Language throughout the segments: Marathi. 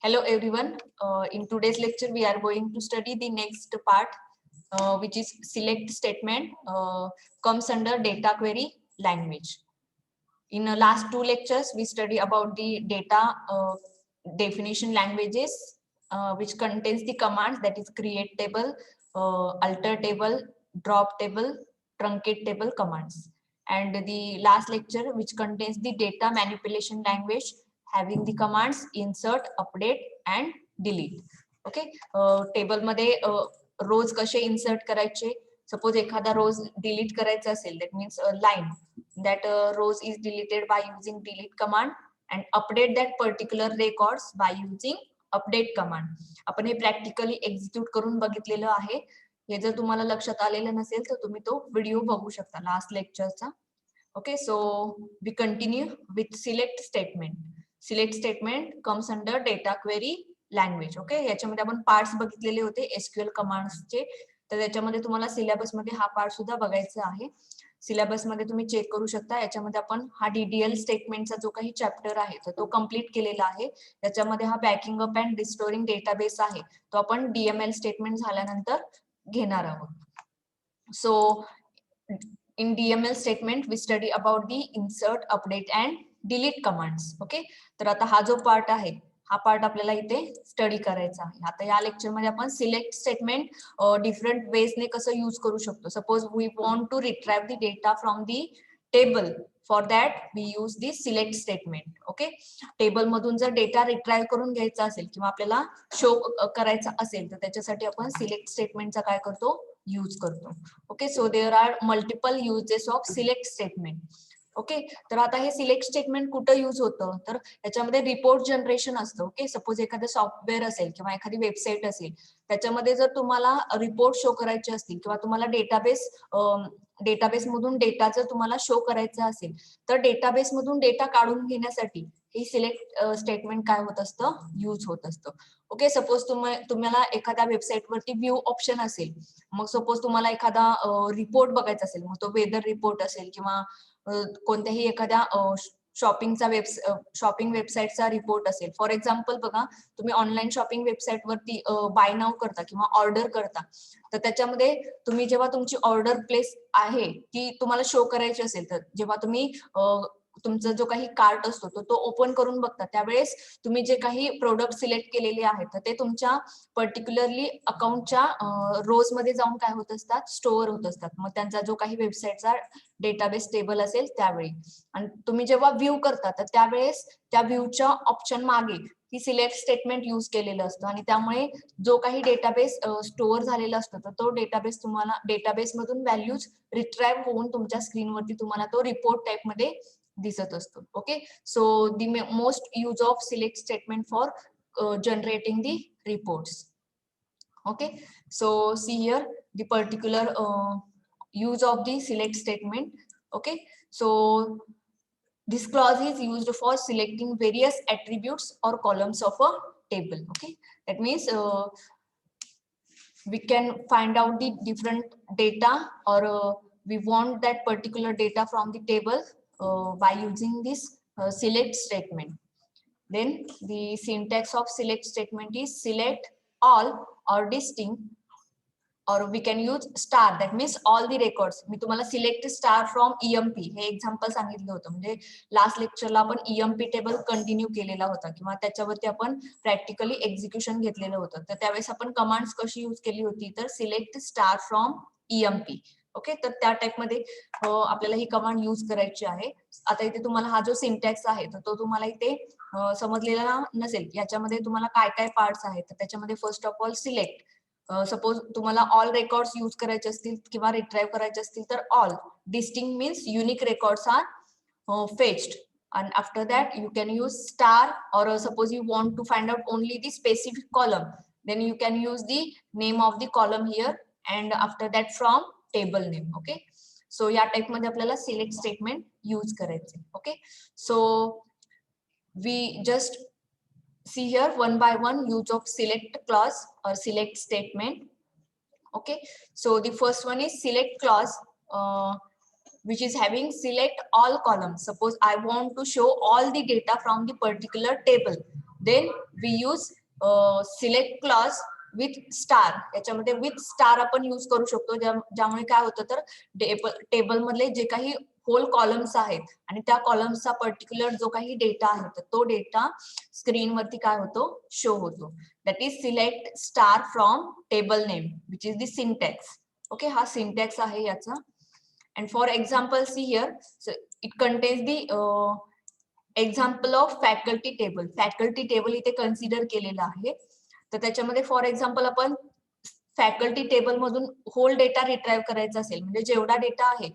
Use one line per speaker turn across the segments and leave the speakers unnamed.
Hello everyone. In today's lecture, we are going to study the next part, which is select statement, comes under data query language. In the last two lectures, we study about the data definition languages, which contains the commands that is create table, alter table, drop table, truncate table commands. And the last lecture, which contains the data manipulation language, having the commands insert, update and delete. Okay, table मध्ये रोज कसे इन्सर्ट करायचे. सपोज एखादा रोज डिलीट करायचा असेल, that means line that rows is deleted by using delete command and update that particular records by using update command. आपण हे प्रॅक्टिकली एक्झिक्यूट करून बघितलेलं आहे. हे जर तुम्हाला लक्षात आलेलं नसेल तर तुम्ही तो व्हिडिओ बघू शकता लास्ट लेक्चरचा. Okay, so we continue with select statement. Select statement comes under data query language. Okay, याच्यामध्ये आपण पार्ट्स बघितलेले होते एसक्यूएल कमांड्सचे, तर त्याच्यामध्ये तुम्हाला सिलेबस मध्ये हा पार्ट सुद्धा बघायचा आहे. सिलेबस मध्ये तुम्ही चेक करू शकता. याच्यामध्ये आपण हा डीडीएल स्टेटमेंटचा जो काही चॅप्टर आहे तर तो कम्प्लीट केलेला आहे. त्याच्यामध्ये हा backing up and restoring database आहे, तो आपण डीएमएल स्टेटमेंट झाल्यानंतर घेणार आहोत. So in DML statement we study about the insert, update and delete commands. Okay, तर आता हा जो पार्ट आहे हा पार्ट आपल्याला इथे स्टडी करायचा आहे. आता या लेक्चर मध्ये आपण सिलेक्ट स्टेटमेंट डिफरंट वेजने कसं यूज करू शकतो. Suppose we want to retrieve the data from the table, for that we use the select statement. Okay, table मधून जर डेटा रिट्राइव करून घ्यायचा असेल किंवा आपल्याला शो करायचा असेल तर त्याच्यासाठी आपण सिलेक्ट स्टेटमेंटचा काय करतो, यूज करतो. Okay, so there are multiple uses of select statement. Okay, तर आता हे सिलेक्ट स्टेटमेंट कुठं यूज होतं तर याच्यामध्ये रिपोर्ट जनरेशन असतं. ओके, सपोज एखादं सॉफ्टवेअर असेल किंवा एखादी वेबसाईट असेल, त्याच्यामध्ये जर तुम्हाला रिपोर्ट शो करायचे असतील किंवा तुम्हाला डेटाबेस मधून डेटा जर तुम्हाला शो करायचा असेल तर डेटाबेस मधून डेटा काढून घेण्यासाठी हे सिलेक्ट स्टेटमेंट काय होत असतं, यूज होत असतं. ओके, सपोज तुम्हाला एखाद्या वेबसाईट वरती व्ह्यू ऑप्शन असेल, मग सपोज तुम्हाला एखादा रिपोर्ट बघायचा असेल, मग तो वेदर रिपोर्ट असेल किंवा कोणत्याही एखाद्या शॉपिंग वेबसाईटचा रिपोर्ट असेल. फॉर एक्झाम्पल बघा, तुम्ही ऑनलाईन शॉपिंग वेबसाईट वरती बाय नाव करता किंवा ऑर्डर करता, तर त्याच्यामध्ये तुम्ही जेव्हा तुमची ऑर्डर प्लेस आहे ती तुम्हाला शो करायची असेल, तर जेव्हा तुम्ही तुमचा जो काही कार्ट असतो तो ओपन करून बघता, त्यावेळेस तुम्ही जे काही प्रोडक्ट सिलेक्ट केलेले आहेत तर ते तुमच्या पर्टिक्युलरली अकाउंटच्या रोज मध्ये जाऊन काय होत असतात, स्टोअर होत असतात. मग त्यांचा जो काही वेबसाईटचा डेटाबेस टेबल असेल त्यावेळी, आणि तुम्ही जेव्हा व्ह्यू करता तर त्यावेळेस त्या व्ह्यूच्या ऑप्शन मागे ही सिलेक्ट स्टेटमेंट यूज केलेलं असतं आणि त्यामुळे जो काही डेटाबेस स्टोअर झालेला असतो तर तो डेटाबेस तुम्हाला डेटाबेस मधून व्हॅल्यूज रिट्राइव्ह होऊन तुमच्या स्क्रीनवरती तुम्हाला तो रिपोर्ट टाइप मध्ये दिसत असतो. Okay, so the most use of select statement for generating the reports. Okay, so see here the particular use of the select statement. Okay, so this clause is used for selecting various attributes or columns of a table. Okay, that means we can find out the different data, or we want that particular data from the table by using this select statement. Then the syntax of select statement is select all or distinct, or we can use star, that means all the records. मी तुम्हाला select star from EMP हे एक्झाम्पल सांगितलं होतं. म्हणजे लास्ट लेक्चरला आपण EMP टेबल कंटिन्यू केलेला होता किंवा त्याच्यावरती आपण प्रॅक्टिकली एक्झिक्युशन घेतलेलं होतं. तर त्यावेळेस आपण कमांड्स कशी यूज केली होती तर select star from EMP. Okay, तर त्या टाइप मध्ये आपल्याला ही कमांड यूज करायची आहे. आता इथे तुम्हाला हा जो सिंटॅक्स आहे तर तो तुम्हाला इथे समजलेला नसेल. याच्यामध्ये तुम्हाला काय काय पार्ट्स आहेत तर त्याच्यामध्ये first of all select. Suppose तुम्हाला ऑल रेकॉर्ड्स यूज करायचे असतील किंवा रिट्राइव्ह करायचे असतील तर all. Distinct means unique records are fetched, and after that you can use star, or suppose you want to find out only the specific column, then you can use the name of the column here, and after that from table name. Okay, so या टाइप मध्ये आपल्याला सिलेक्ट स्टेटमेंट यूज करायचे. Okay, so we just see here one by one use of select clause or select statement. Okay, so the first one is select clause, which is having select all columns. Suppose I want to show all the data from the particular table, then we use select clause with star. याच्यामध्ये विथ स्टार आपण यूज करू शकतो, ज्यामुळे काय होतं तर टेबल मधले जे काही होल कॉलम्स आहेत आणि त्या कॉलम्सचा पर्टिक्युलर जो काही डेटा आहे तर तो डेटा स्क्रीन वरती काय होतो, शो होतो. That is select star from table name which is the syntax. Okay, हा सिंटॅक्स आहे याचा. And for example see here, it contains the example of faculty table. Faculty table इथे कन्सिडर केलेलं आहे. तर त्याच्यामध्ये फॉर एक्झाम्पल आपण फॅकल्टी टेबल मधून होल डेटा रिट्राईव्ह करायचा असेल, म्हणजे जेवढा डेटा आहे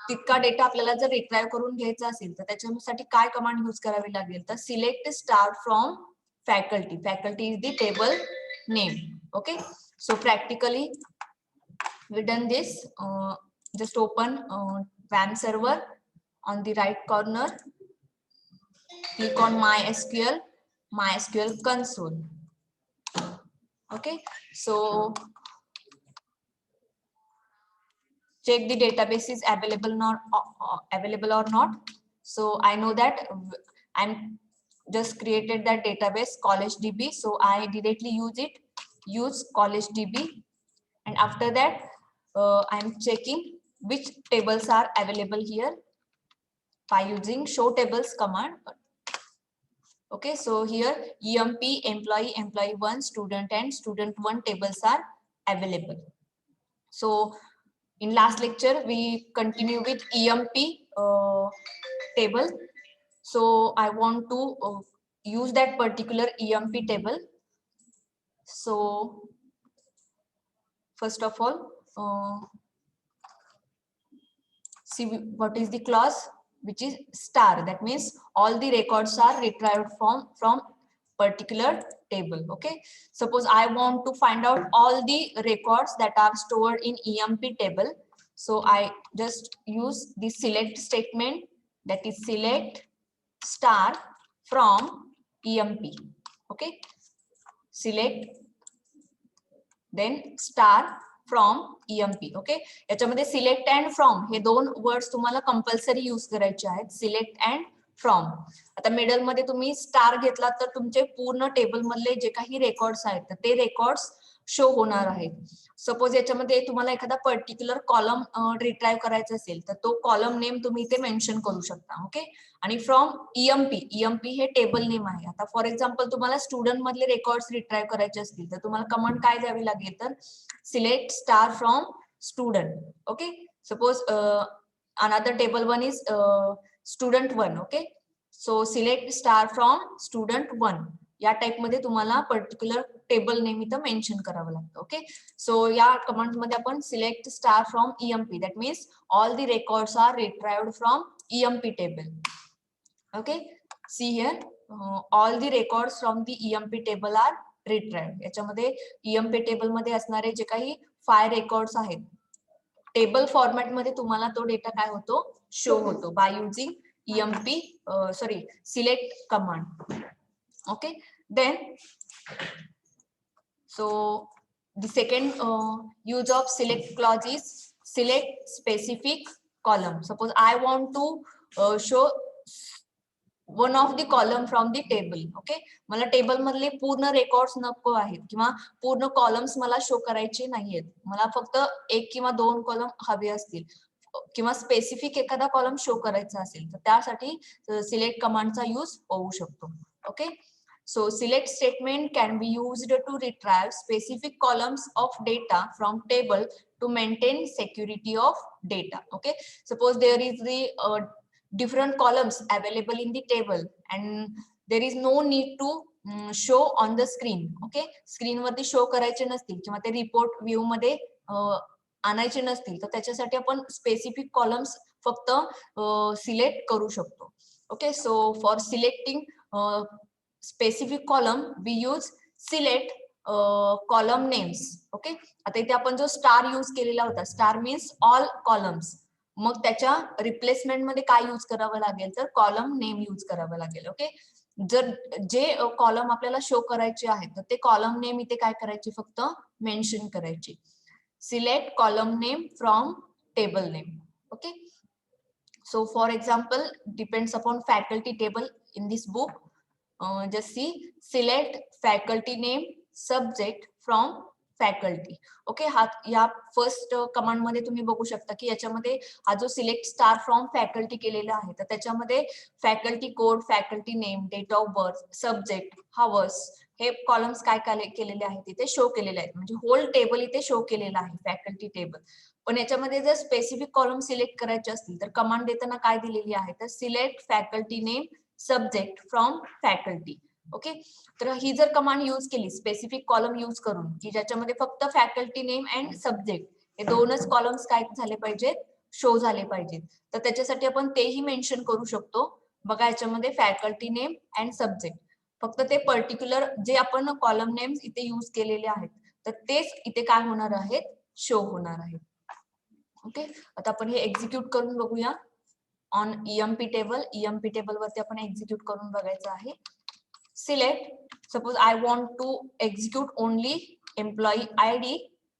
तितका डेटा आपल्याला जर रिट्राईव्ह करून घ्यायचा असेल तर त्याच्यासाठी काय कमांड यूज करावी लागेल तर select star from faculty. Faculty is the table name. Okay, so practically we done this. Just open WAM server. On the right corner click on MySQL console. Okay, so check the database is available or not. So I know that I'm just created that database collegedb, so I directly use collegedb. And after that I'm checking which tables are available here by using show tables command. Okay, so here emp employee1, student and student1 tables are available. So in last lecture we continue with emp table. So I want to use that particular emp table. So first of all see what is the clause, which is star. That means all the records are retrieved from particular table. Okay, suppose I want to find out all the records that are stored in emp table. So I just use the select statement, that is select star from emp. Okay, select then star from emp. Okay, याच्यामध्ये सिलेक्ट अँड फ्रॉम हे दोन वर्ड्स तुम्हाला कंपल्सरी यूज करायचे आहेत, सिलेक्ट अँड फ्रॉम. आता मिडल मध्ये तुम्ही स्टार घेतला तर तुमचे पूर्ण टेबल मधले जे काही रेकॉर्ड्स आहेत तर ते रेकॉर्ड्स शो होणार आहेत. सपोज याच्यामध्ये तुम्हाला एखादा पर्टिक्युलर कॉलम रिट्राईव्ह करायचा असेल तर तो कॉलम नेम तुम्ही इथे मेन्शन करू शकता. ओके, आणि फ्रॉम emp हे टेबल नेम आहे. आता फॉर एक्झाम्पल तुम्हाला स्टुडंट मधले रेकॉर्ड्स रिट्राईव्ह करायचे असतील तर तुम्हाला कमांड काय द्यावी लागेल तर select star from student. Okay, suppose another table one is student 1. Okay, so select star from student 1. या टाइप मध्ये तुम्हाला पर्टिक्युलर टेबल नेम इथं मेन्शन करावं लागतं. ओके, सो या कमांड मध्ये आपण select star from emp, that means all the records are retrieved from emp table. Okay, see here all the records from the emp table are retrieved. याच्यामध्ये emp टेबल मध्ये असणारे जे काही 5 रेकॉर्ड्स आहेत टेबल फॉर्मॅट मध्ये तुम्हाला तो डेटा काय होतो, शो होतो by using emp select command. Okay, then so the second use of select clause is select specific column. Suppose I want to show one of the column from the table. Okay, मला टेबल मधले पूर्ण रेकॉर्ड्स नको आहेत किंवा पूर्ण कॉलम्स मला शो करायचे नाहीयेत, मला फक्त एक किंवा दोन कॉलम हवे असतील किंवा स्पेसिफिक एखादा कॉलम शो करायचा असेल तर त्यासाठी सिलेक्ट कमांडचा यूज होऊ शकतो. Okay, so select statement can be used to retrieve specific columns of data from table to maintain security of data. Okay, suppose there is the different columns available in the table and there is no need to show on the screen. Okay, screen वरती शो करायचे नसतील किंवा ते रिपोर्ट व्ह्यू मध्ये आणायचे नसतील तर त्याच्यासाठी आपण स्पेसिफिक कॉलम्स फक्त सिलेक्ट करू शकतो. Okay, so for selecting specific column we use select column names. Okay, आता इथे आपण जो स्टार यूज केलेला होता, स्टार मीन्स ऑल कॉलम्स, मग त्याच्या रिप्लेसमेंट मध्ये काय यूज करावं लागेल तर कॉलम नेम यूज करावं लागेल. ओके, जर जे कॉलम आपल्याला शो करायचे आहेत तर ते कॉलम नेम इथे काय करायचे, फक्त मेन्शन करायचे. Select column name from table name. Okay, so for example depends upon faculty table in this book. Just see select faculty name subject from faculty. Okay, हा या फर्स्ट कमांड मध्ये तुम्ही बघू शकता की याच्यामध्ये हा जो सिलेक्ट स्टार फ्रॉम फॅकल्टी केलेला आहे तर त्याच्यामध्ये faculty code, faculty name, date of birth, subject, hours हे कॉलम्स काय केलेले आहेत इथे शो केलेले आहेत. म्हणजे होल टेबल इथे शो केलेला आहे फॅकल्टी टेबल. पण याच्यामध्ये जर स्पेसिफिक कॉलम सिलेक्ट करायचे असतील तर कमांड देताना काय दिलेली आहे तर select faculty name subject from faculty. Okay, तर ही जर कमांड यूज केली स्पेसिफिक कॉलम यूज करून की ज्याच्यामध्ये फक्त फॅकल्टी नेम अँड सब्जेक्ट हे दोनच कॉलम्स काय झाले पाहिजेत शो झाले पाहिजेत. तर त्याच्यासाठी आपण तेही मेन्शन करू शकतो. बघा याच्यामध्ये फॅकल्टी नेम अँड सब्जेक्ट फक्त ते पर्टिक्युलर जे आपण कॉलम नेम्स इथे यूज केलेले आहेत तर तेच इथे काय होणार आहेत शो होणार आहेत. ओके, आता आपण हे एक्झिक्यूट करून बघूया. ऑन EMP टेबल वरती आपण एक्झिक्यूट करून बघायचं आहे. Select, suppose I want to execute only employee ID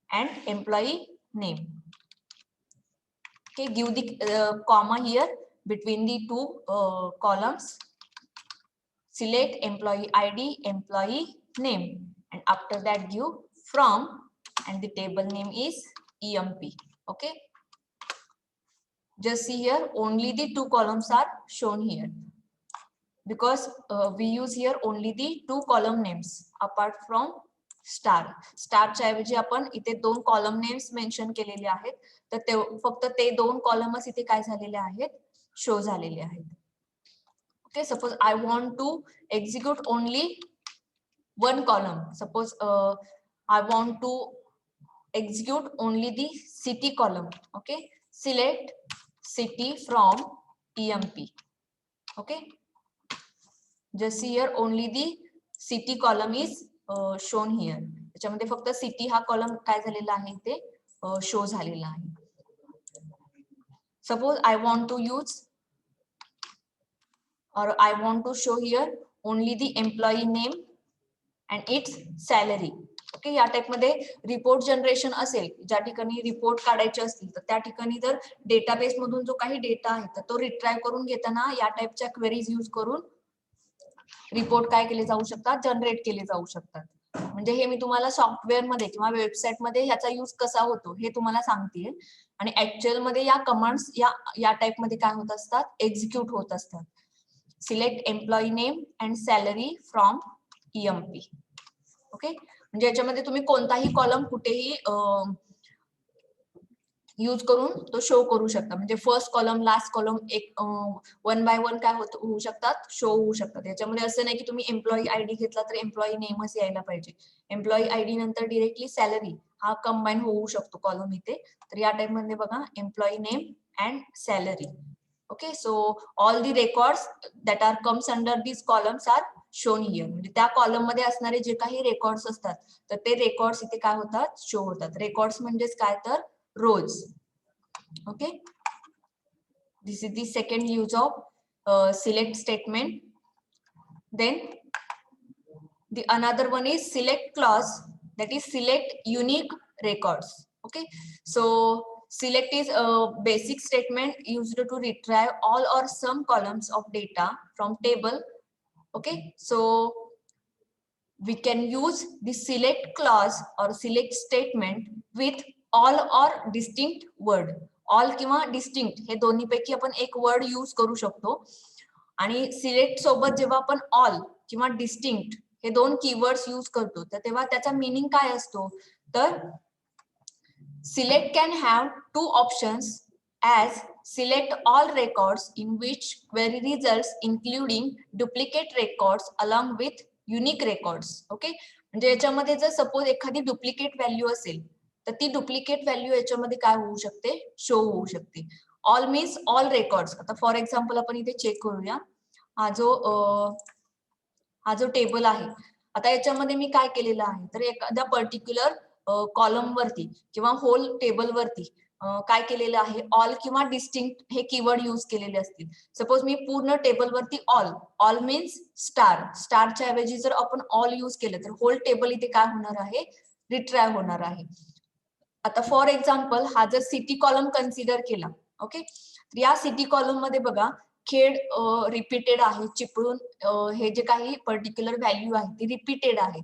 and employee name. Okay, give the comma here between the two columns. Select employee ID, employee name, and after that give from, and the table name is EMP. Okay, just see here only the two columns are shown here because we use here only the two column names apart from स्टारच्या ऐवजी आपण इथे दोन कॉलम नेम्स मेन्शन केलेले आहेत तर ते फक्त ते दोन कॉलमच इथे काय झालेले आहेत शो झालेले आहेत. Okay, suppose I want to execute only one column. Suppose I want to execute only the city column. Okay, select city from EMP. Okay, just here only the city column is shown here. त्याच्यामध्ये फक्त सिटी हा कॉलम काय झालेला आहे ते शो झालेला आहे. Suppose I want to use or I want to show here only the employee name and its salary. Okay, या टाइप मध्ये रिपोर्ट जनरेशन असेल ज्या ठिकाणी रिपोर्ट काढायचे असतील तर त्या ठिकाणी जर डेटाबेस मधून जो काही डेटा आहे तर तो रिट्राइव करून घेताना या टाइपच्या क्वेरीज यूज करून रिपोर्ट काय केले जाऊ शकतात जनरेट केले जाऊ शकतात. म्हणजे हे मी तुम्हाला सॉफ्टवेअर मध्ये किंवा वेबसाईट मध्ये याचा यूज कसा होतो हे तुम्हाला सांगते. आणि ऍक्च्युअल मध्ये या कमांड्स या टाइप मध्ये काय होत असतात एक्झिक्यूट होत असतात. Select employee name and salary from EMP. Okay, म्हणजे याच्यामध्ये तुम्ही कोणताही कॉलम कुठेही यूज करून तो शो करू शकता. म्हणजे फर्स्ट कॉलम लास्ट कॉलम एक वन बाय वन काय होऊ शकतात शो होऊ शकतात. याच्यामध्ये असं नाही की तुम्ही एम्प्लॉई ID घेतला तर एम्प्लॉई नेमच यायला पाहिजे. एम्प्लॉई ID नंतर डिरेक्टली सॅलरी हा कंबाईन होऊ शकतो कॉलम इथे. तर या टाइप मध्ये बघा employee name and salary. Okay, so all the records that are comes under these columns are shown here. म्हणजे त्या कॉलम मध्ये असणारे जे काही रेकॉर्ड्स असतात तर ते रेकॉर्ड्स इथे काय होतात शो होतात. रेकॉर्ड्स म्हणजेच काय तर rows. Okay, this is the second use of select statement. Then the another one is select clause, that is select unique records. Okay, so select is a basic statement used to retrieve all or some columns of data from table. Okay, so we can use the select clause or select statement with all or distinct word. all किंवा distinct हे दोन्ही पैकी आपण एक वर्ड यूज करू शकतो. आणि सिलेक्ट सोबत जेव्हा आपण all किंवा distinct हे दोन कीवर्ड्स यूज करतो तर तेव्हा त्याचा मीनिंग काय असतो तर select can have to options as select all records in which query results including duplicate records along with unique records. Okay, म्हणजे याच्यामध्ये जर सपोज एखादी डुप्लिकेट व्हॅल्यू असेल तर ती डुप्लिकेट व्हॅल्यू याच्यामध्ये काय होऊ शकते शो होऊ शकते. All means all records. आता फॉर एक्झाम्पल आपण इथे चेक करूया. हा जो टेबल आहे आता याच्यामध्ये मी काय केलेलं आहे तर एखाद्या पर्टिक्युलर कॉलम वरती किंवा होल टेबल वरती काय केलेलं आहे ऑल किंवा डिस्टिंक्ट हे कीवर्ड यूज केलेले असतील. सपोज मी पूर्ण टेबल वरती ऑल मीन्स स्टारच्या ऐवजी जर आपण ऑल यूज केलं तर होल टेबल इथे काय होणार आहे रिट्राइव्ह होणार आहे. आता फॉर एक्झाम्पल हा जर सिटी कॉलम कन्सिडर केला. ओके, या सिटी कॉलम मध्ये बघा खेड रिपीटेड आहे, चिपळूण हे जे काही पर्टिक्युलर व्हॅल्यू आहे ती रिपीटेड आहे.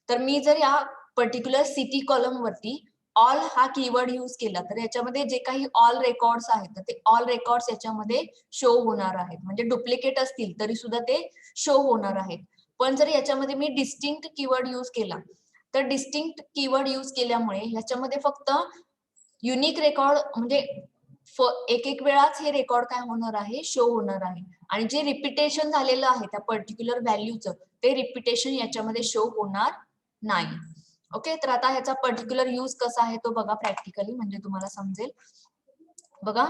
तर मी जर या पर्टिक्युलर सिटी कॉलम वरती ऑल हा कीवर्ड यूज केला तर याच्यामध्ये जे काही ऑल रेकॉर्ड्स आहेत तर ते ऑल रेकॉर्ड्स याच्यामध्ये शो होणार आहेत. म्हणजे डुप्लिकेट असतील तरी सुद्धा ते शो होणार आहेत. पण जर याच्यामध्ये मी डिस्टिंक्ट कीवर्ड यूज केला तर डिस्टिंक्ट कीवर्ड यूज केल्यामुळे ह्याच्यामध्ये फक्त युनिक रेकॉर्ड म्हणजे एक एक वेळाच हे रेकॉर्ड काय होणार आहे, शो होणार आहे. आणि जे रिपिटेशन झालेलं आहे त्या पर्टिक्युलर व्हॅल्यूचं ते रिपिटेशन याच्यामध्ये शो होणार नाही. ओके, तर आता ह्याचा पर्टिक्युलर यूज कसा आहे तो बघा प्रॅक्टिकली, म्हणजे तुम्हाला समजेल. बघा,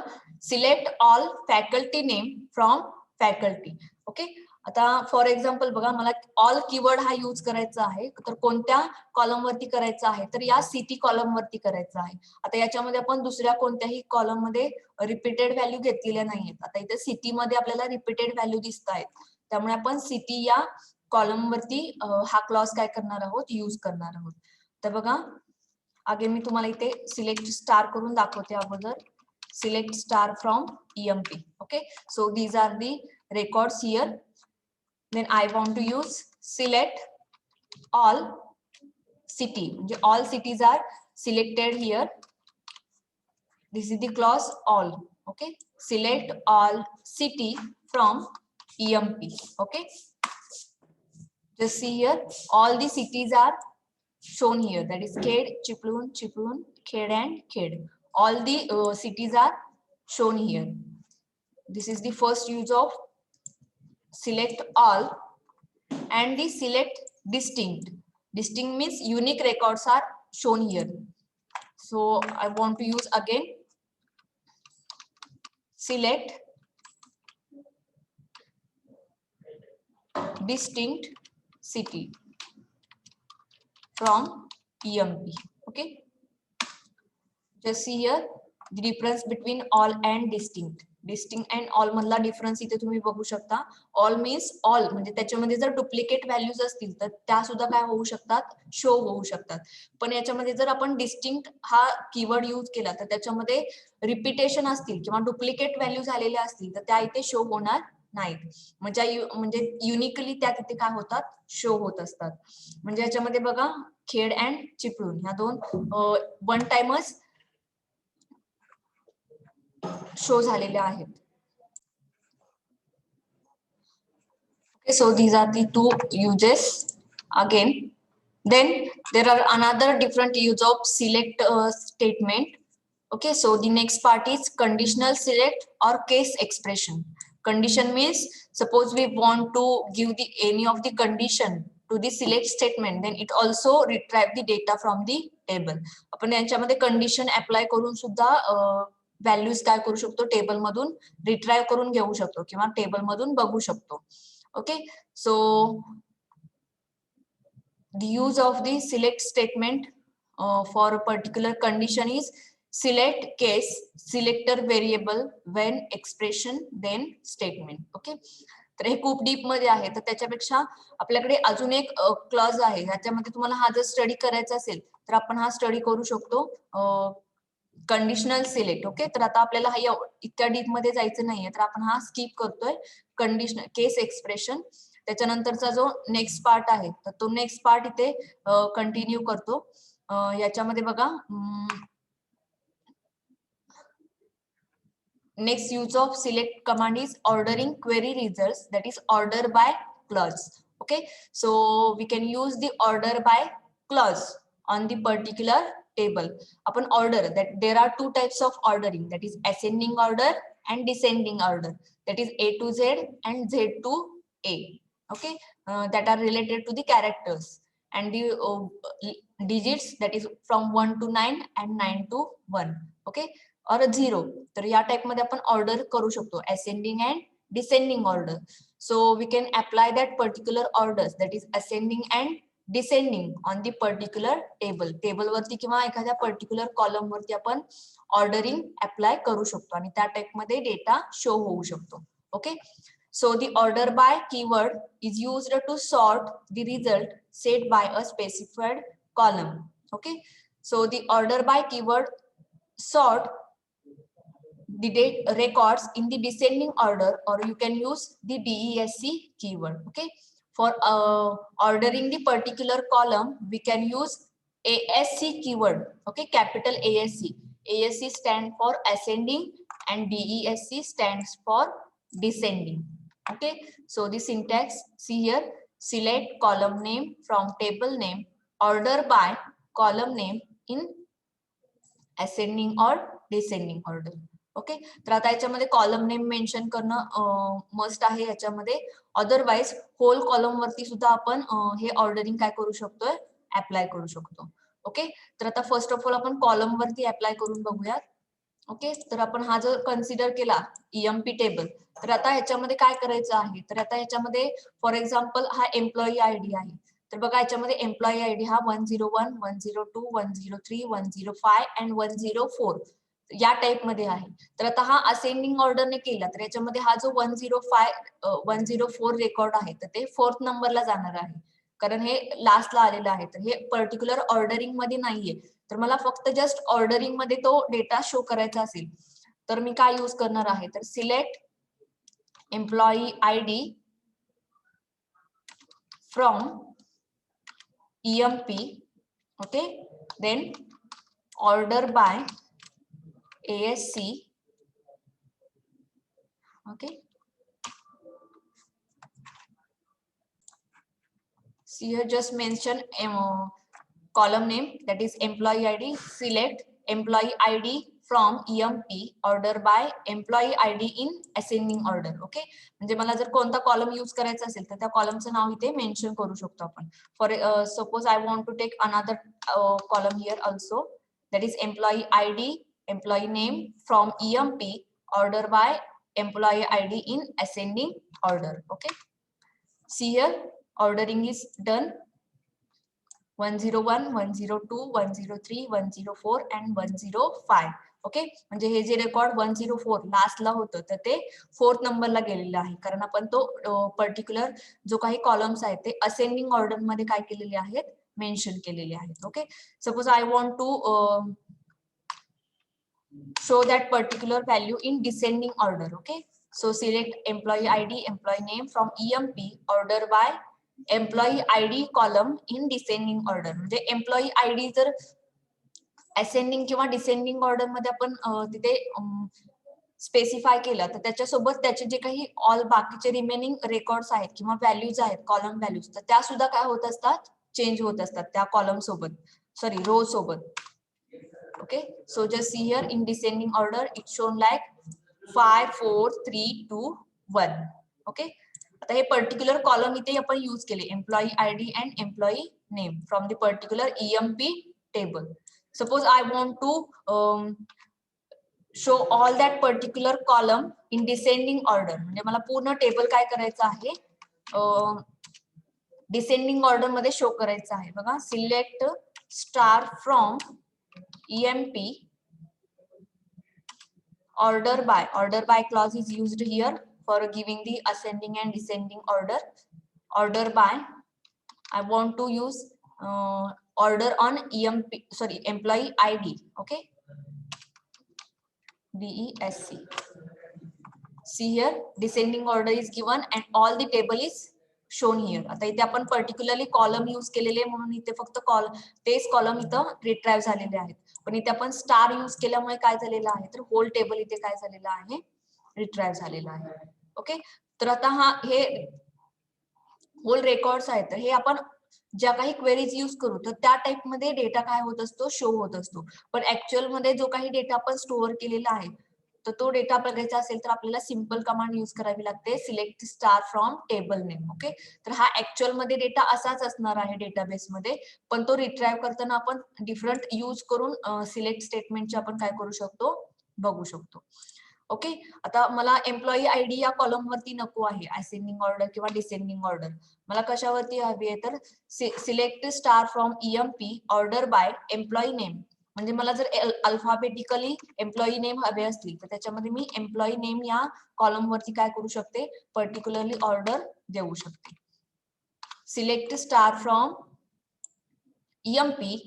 select all faculty name from faculty. Okay, आता फॉर एक्झाम्पल बघा, मला ऑल कीवर्ड हा यूज करायचा आहे, तर कोणत्या कॉलम वरती करायचा आहे, तर या सिटी कॉलम वरती करायचा आहे. आता याच्यामध्ये आपण दुसऱ्या कोणत्याही कॉलम मध्ये रिपीटेड व्हॅल्यू घेतलेल्या नाहीयेत. आता इथे सिटी मध्ये आपल्याला रिपीटेड व्हॅल्यू दिसत आहेत, त्यामुळे आपण सिटी या कॉलम वरती हा क्लॉज काय करणार आहोत, यूज करणार आहोत. तर बघा, अगेन मी तुम्हाला इथे सिलेक्ट स्टार करून दाखवते अगोदर. Select star from EMP. Okay, so these are the records here. Then I want to use select all city. All cities are selected here. This is the clause all. Okay, select all city from EMP. Okay, just see here, all the cities are shown here. That is Khed, Chiplun, Chiplun, Khed and Khed. All the cities are shown here. This is the first use of select all. And the select distinct. Distinct means unique records are shown here. So I want to use again select distinct city from EMP. Okay, just see here the difference between all and distinct. Distinct and all मधला डिफरन्स इथे तुम्ही बघू शकता. ऑल मीन्स ऑल, म्हणजे त्याच्यामध्ये जर डुप्लिकेट व्हॅल्यूज असतील तर त्या सुद्धा काय होऊ शकतात, शो होऊ शकतात. पण याच्यामध्ये जर आपण डिस्टिंक्ट हा कीवर्ड यूज केला तर त्याच्यामध्ये रिपिटेशन असतील किंवा डुप्लिकेट व्हॅल्यू झालेल्या असतील तर त्या इथे शो होणार नाहीत. म्हणजे युनिकली त्या तिथे काय होतात, शो होत असतात. म्हणजे याच्यामध्ये बघा, खेड अँड चिपळूण ह्या दोन वन टाइमच शो झालेले आहेत. Okay, so these are the two uses again. Then there are another different use of select statement. Okay, so the next part is conditional select or case expression. Condition means suppose we want to give the any of the condition to the select statement, then it also retrieve the data from the table. आपण यांच्यामध्ये कंडिशन अप्लाय करून सुद्धा व्हॅल्यूज काय करू शकतो, टेबल मधून रिट्राइव करून घेऊ शकतो किंवा टेबल मधून बघू शकतो. Okay, so the use of the select statement for a particular condition is select case, selector variable, when expression, then statement. Okay, तर हे खूप डीप मध्ये आहे. तर त्याच्यापेक्षा आपल्याकडे अजून एक क्लॉज आहे, ह्याच्यामध्ये तुम्हाला हा जर स्टडी करायचा असेल तर आपण हा स्टडी करू शकतो, कंडिशनल सिलेक्ट. ओके, तर आता आपल्याला हा इतक्या डीप मध्ये जायचं नाहीये तर आपण हा स्किप करतोय. कंडिशनल केस एक्सप्रेशन, त्याच्यानंतरचा जो नेक्स्ट पार्ट आहे तर तो नेक्स्ट पार्ट इथे कंटिन्यू करतो. याच्यामध्ये बघा, next use of select command is ordering query results, that is order by clause. Okay, so we can use the order by clause on the particular table. Upon order, that there are two types of ordering, that is ascending order and descending order, that is A to Z and Z to A. Okay, that are related to the characters and the digits, that is from 1 to 9 and 9 to 1. Okay, or 0. तर या टाइप मध्ये आपण ऑर्डर करू शकतो, ascending and descending order. So we can apply that particular orders, that is ascending and descending on the particular table. Table वरती किंवा एखाद्या पर्टिक्युलर कॉलम वरती आपण ऑर्डरिंग अप्लाय करू शकतो आणि त्या टाइप मध्ये डेटा शो होऊ शकतो. Okay, so the order by keyword is used to sort the result set by a specified column. Okay, so the order by keyword sort the date records in the descending order, or you can use the DESC keyword. Okay, for ordering the particular column, we can use ASC keyword. Okay, capital ASC. ASC stands for ascending and DESC stands for descending. Okay, so the syntax, see here, select column name from table name, order by column name in ascending or descending order. Okay, तर आता याच्यामध्ये कॉलम नेम मेन्शन करणं मस्ट आहे याच्यामध्ये. अदरवाइज होल कॉलम वरती सुद्धा आपण हे ऑर्डरिंग काय करू शकतोय, अप्लाय करू शकतो. ओके, तर आता फर्स्ट ऑफ ऑल आपण कॉलम वरती अप्लाय करून बघूयात. ओके, तर आपण हा जर कन्सिडर केला EMP टेबल, तर आता ह्याच्यामध्ये काय करायचं आहे, तर आता ह्याच्यामध्ये फॉर एक्झाम्पल हा एम्प्लॉई आयडी आहे. तर बघा याच्यामध्ये एम्प्लॉई आयडी हा 101, 102, 103, 105 अँड 104 या टाइप मध्ये आहे. तर आता हा असेंडिंग ऑर्डरने केला तर याच्यामध्ये हा जो 105 104 रेकॉर्ड आहे तर ते 4th नंबरला जाणार आहे, कारण हे लास्टला आलेलं आहे. तर हे पर्टिक्युलर ऑर्डरिंग मध्ये नाहीये. तर मला फक्त जस्ट ऑर्डरिंग मध्ये तो डेटा शो करायचा असेल तर मी काय यूज करणार आहे, तर select employee ID from EMP. okay, then order by ASC. okay, so here just mention column name, that is employee ID. Select employee ID from EMP, order by employee ID in ascending order. Okay, म्हणजे मला जर कोणता कॉलम यूज करायचा असेल तर त्या कॉलमचं नाव इथे मेन्शन करू शकतो आपण. For suppose I want to take another column here also, that is employee ID, employee name from EMP, order by employee ID in ascending order. Okay, see here, ordering is done. 101, 102, 103, 104 and 105. Okay, म्हणजे हे जे रेकॉर्ड 104 लास्टला होतं तर ते 4th नंबरला गेलेलं आहे, कारण आपण तो पर्टिक्युलर जो काही कॉलम्स आहेत ते असेंडिंग ऑर्डर मध्ये काय केलेले आहेत, मेन्शन केलेले आहेत. Okay, suppose I want to show that particular value in descending order. Okay, so select employee ID, employee name from EMP, order by employee ID column in descending order. म्हणजे एम्प्लॉई आयडी जर असेंडिंग किंवा डिसेंडिंग ऑर्डर मध्ये आपण तिथे स्पेसिफाय केलं तर त्याच्यासोबत त्याचे जे काही ऑल बाकीचे रिमेनिंग रेकॉर्ड्स आहेत किंवा व्हॅल्यूज आहेत, कॉलम व्हॅल्यूज, तर त्या सुद्धा काय होत असतात, चेंज होत असतात त्या कॉलम सोबत, सॉरी रो सोबत. Okay, so just see here in descending order it's shown like 5 4 3 2 1. okay, आता हे पर्टिक्युलर कॉलम इथे आपण यूज केले, employee ID and employee name from the particular EMP table. Suppose I want to show all that particular column in descending order, म्हणजे मला पूर्ण टेबल काय करायचं आहे, डिसेंडिंग ऑर्डर मध्ये शो करायचं आहे. बघा, select star from EMP, order by clause is used here for giving the ascending and descending order. Order by, I want to use order on EMP, sorry, employee ID. okay, DESC. see here, descending order is given and all the table is shown here. आता इथे आपण पर्टिक्युलरली कॉलम यूज केलेले म्हणून इथे फक्त तेच कॉलम इथं रिट्राइव्ह झालेले आहेत, पण इथे आपण स्टार यूज केल्यामुळे काय झालेलं आहे, तर होल टेबल इथे काय झालेलं आहे, रिट्राइव्ह झालेलं आहे. ओके, तर आता हे होल रेकॉर्ड्स आहेत, तर हे आपण ज्या काही क्वेरीज यूज करू तर त्या टाइप मध्ये डेटा काय होत असतो, शो होत असतो. पण ऍक्च्युअल मध्ये जो काही डेटा आपण स्टोअर केलेला आहे तर तो डेटा बघायचा असेल तर आपल्याला सिंपल कमांड यूज करावी लागते, select star from table name. Okay, तर हा ऍक्च्युअल मध्ये डेटा असाच असणार आहे डेटाबेस मध्ये, पण तो रिट्राइव्ह करताना आपण डिफरंट यूज करून सिलेक्ट स्टेटमेंटचे आपण काय करू शकतो, बघू शकतो. ओके, आता मला एम्प्लॉई आयडी या कॉलम वरती नको आहे, असेंडिंग ऑर्डर किंवा डिसेंडिंग ऑर्डर, मला कशावरती हवी आहे, तर select star from EMP, order by employee name. म्हणजे मला जर अल्फाबेटिकली एम्प्लॉई नेम हवे असतील तर त्याच्यामध्ये मी एम्प्लॉई नेम या कॉलम वरती काय करू शकते, पर्टिक्युलरली ऑर्डर देऊ शकते. Select star from EMP,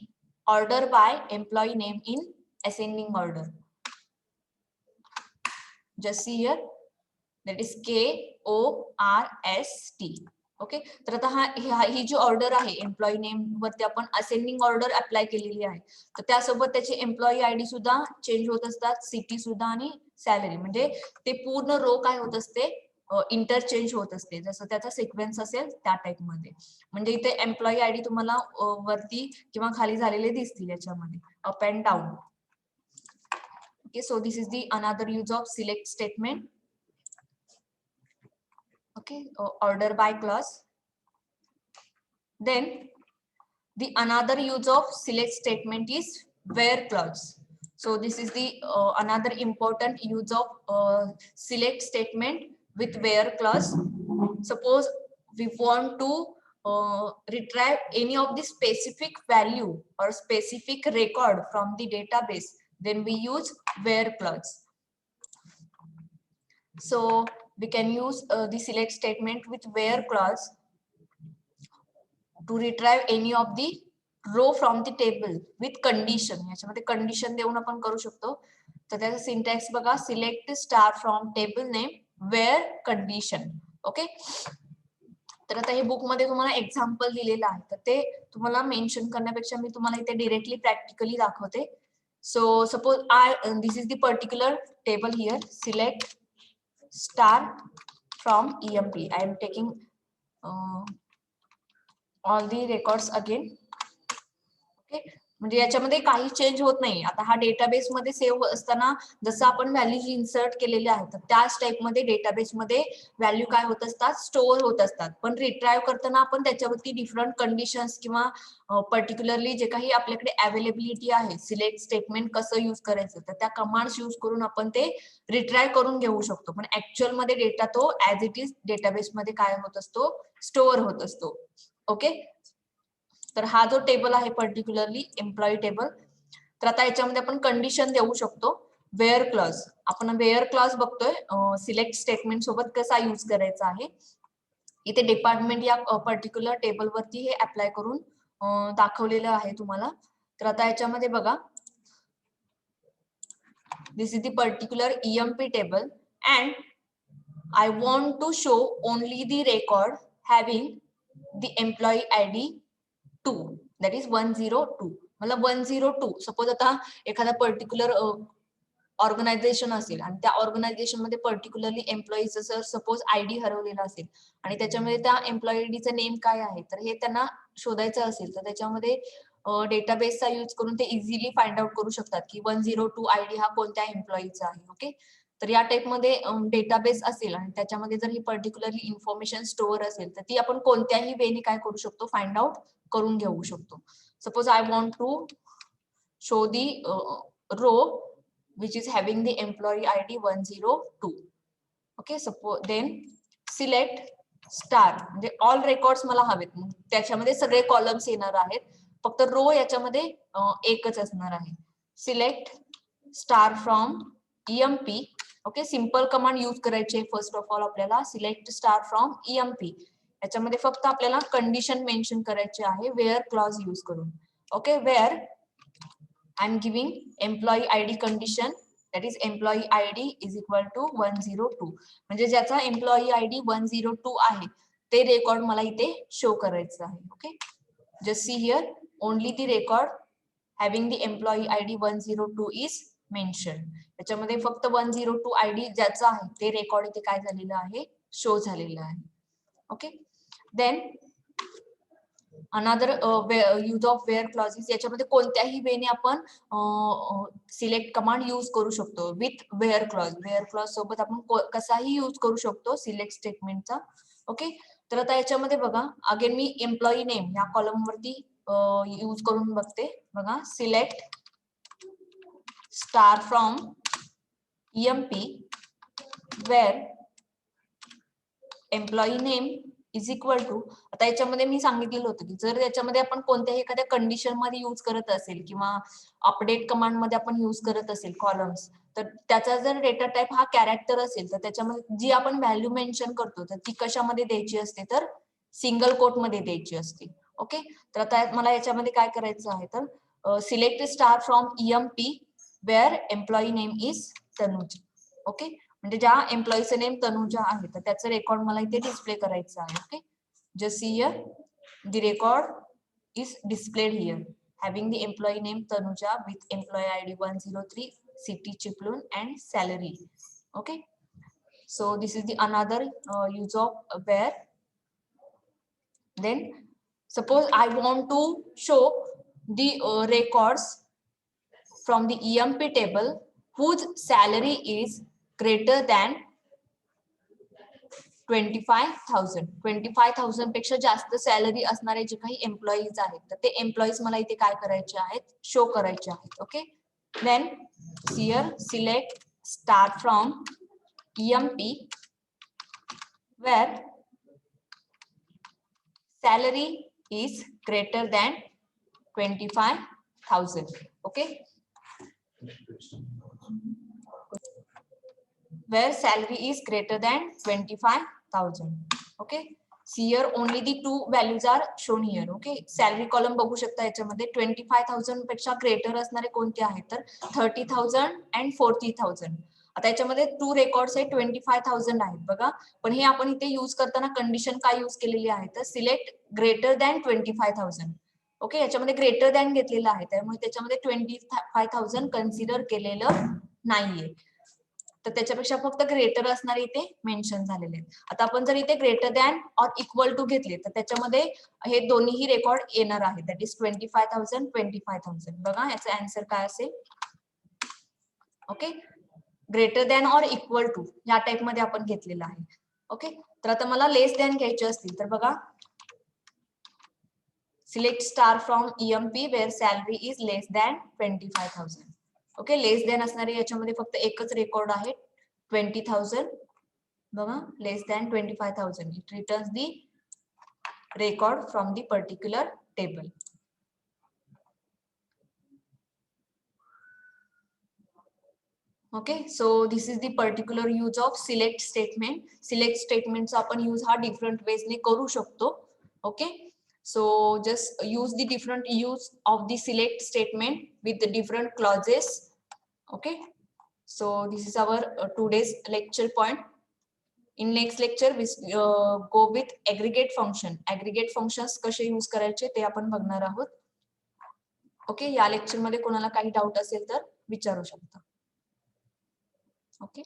order by employee name in ascending order. Just see here, that is KORST. Okay, तर आता ही जी ऑर्डर आहे एम्प्लॉई नेम वरती आपण असेंडिंग ऑर्डर अप्लाय केलेली आहे, तर त्यासोबत त्याचे एम्प्लॉई आयडी सुद्धा चेंज होत असतात, सिटी सुद्धा आणि सॅलरी, म्हणजे ते पूर्ण रो काय होत असते, इंटरचेंज होत असते, जसं त्याचा सिक्वेन्स असेल त्या टाइप मध्ये. म्हणजे इथे एम्प्लॉई आयडी तुम्हाला वरती किंवा खाली झालेले दिसतील याच्यामध्ये, up and down. Okay, so this is the another use of select statement. Okay, order by clause. Then the another use of select statement is where clause. So this is the another important use of select statement with where clause. Suppose we want to retrieve any of the specific value or specific record from the database, then we use where clause. So we can use the select statement with where clause to retrieve any of the row from the table with condition. याच्यामध्ये कंडिशन देऊन आपण करू शकतो. तर त्याचा सिंटॅक्स बघा, select star from table name where condition. Okay, तर आता हे बुक मध्ये तुम्हाला एक्झाम्पल दिलेलं आहे, तर ते तुम्हाला मेन्शन करण्यापेक्षा मी तुम्हाला इथे डिरेक्टली प्रॅक्टिकली दाखवते. So suppose this is the particular table here, select star from EMP. I am taking all the records again. Okay, म्हणजे याच्यामध्ये काही चेंज होत नाही. आता हा डेटाबेस मध्ये सेव्ह असताना जसं आपण व्हॅल्यूज इन्सर्ट केलेले आहेत, तर त्याच टाइप मध्ये डेटाबेस मध्ये व्हॅल्यू काय होत असतात, स्टोअर होत असतात. पण रिट्राईव्ह करताना आपण त्याच्यावरती डिफरंट कंडिशन्स किंवा पर्टिक्युलरली जे काही आपल्याकडे अवेलेबिलिटी आहे, सिलेक्ट स्टेटमेंट कसं यूज करायचं, तर त्या कमांड्स यूज करून आपण ते रिट्राईव्ह करून घेऊ शकतो. पण ऍक्च्युअल मध्ये डेटा तो ऍज इट इज डेटाबेस मध्ये काय होत असतो, स्टोअर होत असतो. ओके, तर हा जो टेबल आहे पर्टिक्युलरली एम्प्लॉई टेबल, तर आता याच्यामध्ये आपण कंडिशन देऊ शकतो वेअर क्लॉज. आपण वेअर क्लॉज बघतोय सिलेक्ट स्टेटमेंट सोबत कसा यूज करायचा आहे. इथे डिपार्टमेंट या पर्टिक्युलर टेबल वरती हे अप्लाय करून दाखवलेलं आहे तुम्हाला. तर आता याच्यामध्ये बघा, this is the particular EMP table and I want to show only the record having the employee ID 2, that is 102. मतलब 102, सपोज आता एखादा पर्टिक्युलर ऑर्गनायझेशन असेल आणि त्या ऑर्गनायझेशन मध्ये पर्टिक्युलरली एम्प्लॉईचं जर सपोज आयडी हरवलेला असेल आणि त्याच्यामध्ये त्या एम्प्लॉई आयडीचं नेम काय आहे, तर हे त्यांना शोधायचं असेल, तर त्याच्यामध्ये डेटाबेसचा यूज करून ते इझिली फाइंड आउट करू शकतात की 102 आयडी हा कोणत्या एम्प्लॉईचा आहे. ओके, तर या टाइप मध्ये डेटाबेस असेल आणि त्याच्यामध्ये जर ही पर्टिक्युलरली इन्फॉर्मेशन स्टोअर असेल, तर ती आपण कोणत्याही वेने काय करू शकतो, फाइंड आउट करून घेऊ शकतो. Suppose I want to show the row which is having the employee ID 102. Okay, suppose then select star, म्हणजे ऑल रेकॉर्ड्स मला हवेत, त्याच्यामध्ये सगळे कॉलम्स येणार आहेत, फक्त रो याच्यामध्ये एकच असणार आहे. Select star from EMP. Okay, simple command use करायचे फर्स्ट ऑफ ऑल आपल्याला. सिलेक्ट स्टार फ्रॉम EMP, याच्यामध्ये फक्त आपल्याला कंडिशन मेन्शन करायचे आहे वेअर क्लॉज यूज करून. Okay, where I am giving employee ID condition, that is employee ID is equal to 102. म्हणजे ज्याचा employee ID 102 आहे ते रेकॉर्ड मला इथे शो करायचं आहे. Okay, just see here, only the record having the employee ID 102 is mentioned. त्याच्यामध्ये फक्त 102 ID ज्याचा आहे ते रेकॉर्ड इथे काय झालेलं आहे, शो झालेलं आहे. Okay, then another use of where clauses, याच्यामध्ये कोणत्याही वेने आपण सिलेक्ट कमांड यूज करू शकतो with where clause. Where clause सोबत आपण कसाही यूज करू शकतो सिलेक्ट स्टेटमेंटचा. ओके, तर आता याच्यामध्ये बघा, अगेन मी एम्प्लॉई नेम या कॉलम वरती यूज करून बघते. बघा, select star from EMP where employee name is equal to, आता याच्यामध्ये मी सांगितलेलं होतं की जर याच्यामध्ये आपण कोणत्याही एखाद्या कंडिशन मध्ये यूज करत असेल किंवा अपडेट कमांड मध्ये आपण यूज करत असेल कॉलम्स, तर त्याचा जर डेटा टाइप हा कॅरेक्टर असेल, तर त्याच्यामध्ये जी आपण व्हॅल्यू मेन्शन करतो तर ती कशामध्ये द्यायची असते, तर सिंगल कोट मध्ये द्यायची असते. ओके, तर आता मला याच्यामध्ये काय करायचं आहे, तर select star from EMP where employee name is Tanuj. Okay, म्हणजे ज्या एम्प्लॉईचं नेम तनुजा आहे तर त्याचं रेकॉर्ड मला इथे डिस्प्ले करायचं आहे. Okay, just see here the record is displayed here having the employee name Tanuja with employee ID 103, city Chiplun and salary. Okay, so this is the another use of where. Then suppose I want to show the records from the EMP table whose salary is greater than 25,000. 25,000 पेक्षा जास्त सॅलरी असणारे जे काही एम्प्लॉईज आहेत तर ते एम्प्लॉईज मला इथे काय करायचे आहेत, शो करायचे आहेत. Okay, then here select start from EMP where salary is greater than 25,000. Okay, where salary is greater than 25,000. Okay, see here only the two values are shown here. Okay, salary column बघू शकता याच्यामध्ये 25,000 पेक्षा ग्रेटर असणारे कोणते आहेत तर 30,000 and 40,000. आता याच्यामध्ये टू रेकॉर्ड्स आहे 25,000 आहेत बघा, पण हे आपण इथे यूज करताना कंडिशन काय यूज केलेली आहे तर सिलेक्ट ग्रेटर दॅन 25,000. ओके, याच्यामध्ये ग्रेटर दॅन घेतलेलं आहे त्यामुळे त्याच्यामध्ये 25,000 कन्सिडर केलेलं नाहीये, तर त्याच्यापेक्षा फक्त ग्रेटर असणारे इथे मेन्शन झालेले आहेत. आता आपण जर इथे greater than or equal to घेतले तर त्याच्यामध्ये हे दोन्हीही रेकॉर्ड येणार आहे, दॅट इज 25,000 25,000. बघा याचा आन्सर काय असेल. Okay, greater than or equal to या टाइप मध्ये आपण घेतलेलं आहे. ओके, तर आता मला लेस दॅन घ्यायचे असतील तर बघा select star from EMP where salary is less than 25,000. Okay, less than असणारे याच्यामध्ये फक्त एकच रेकॉर्ड आहे 20,000. बघा less than 25,000 it returns the record from the particular table. Okay, so this is the particular use of select statement. Select स्टेटमेंटचा आपण यूज हा डिफरंट वेजने करू शकतो. Okay, so just use the different use of the select statement with the different clauses. Okay, so this is our today's lecture point. In next lecture we go with aggregate function. Aggregate functions कसे यूज करायचे ते आपण बघणार आहोत. ओके, या लेक्चर मध्ये कोणाला काही डाऊट असेल तर विचारू शकता. ओके.